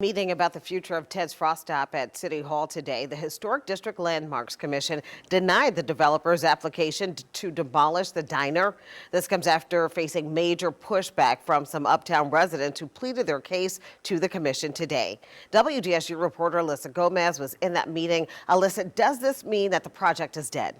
Meeting about the future of Ted's Frost Stop at City Hall today, the Historic District Landmarks Commission denied the developer's application to demolish the diner. This comes after facing major pushback from some uptown residents who pleaded their case to the commission today. WDSU reporter Alyssa Gomez was in that meeting. Alyssa, does this mean that the project is dead?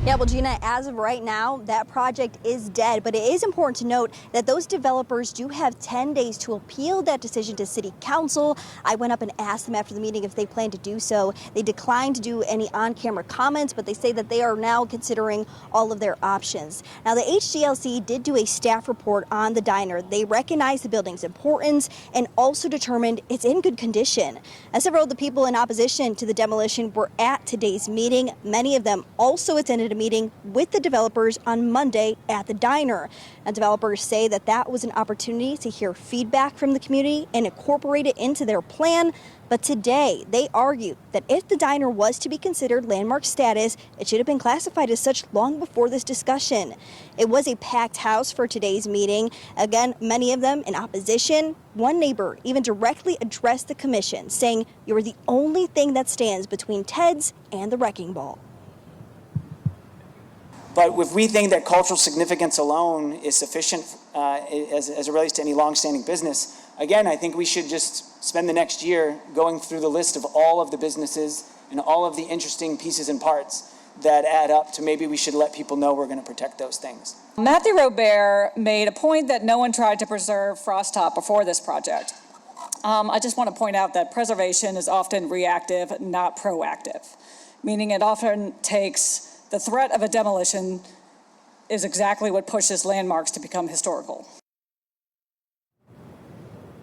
Yeah, well, Gina, as of right now, that project is dead, but it is important to note that those developers do have 10 days to appeal that decision to City Council. I went up and asked them after the meeting if they plan to do so. They declined to do any on-camera comments, but they say that they are now considering all of their options. Now, the HDLC did do a staff report on the diner. They recognized the building's importance and also determined it's in good condition. And several of the people in opposition to the demolition were at today's meeting. Many of them also attended a meeting with the developers on Monday at the diner. And developers say that that was an opportunity to hear feedback from the community and incorporate it into their plan. But today, they argued that if the diner was to be considered landmark status, it should have been classified as such long before this discussion. It was a packed house for today's meeting. Again, many of them in opposition. One neighbor even directly addressed the commission, saying, "You're the only thing that stands between Ted's and the wrecking ball." But if we think that cultural significance alone is sufficient as it relates to any long-standing business, again, I think we should just spend the next year going through the list of all of the businesses and all of the interesting pieces and parts that add up to maybe we should let people know we're going to protect those things. Matthew Robert made a point that no one tried to preserve Frost Top before this project. I just want to point out that preservation is often reactive, not proactive, meaning it often takes the threat of a demolition is exactly what pushes landmarks to become historical.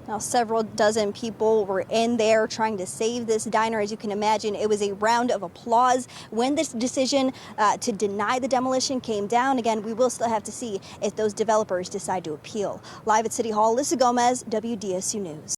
Now, several dozen people were in there trying to save this diner. As you can imagine, it was a round of applause when this decision to deny the demolition came down. Again, we will still have to see if those developers decide to appeal. Live at City Hall, Alyssa Gomez, WDSU News.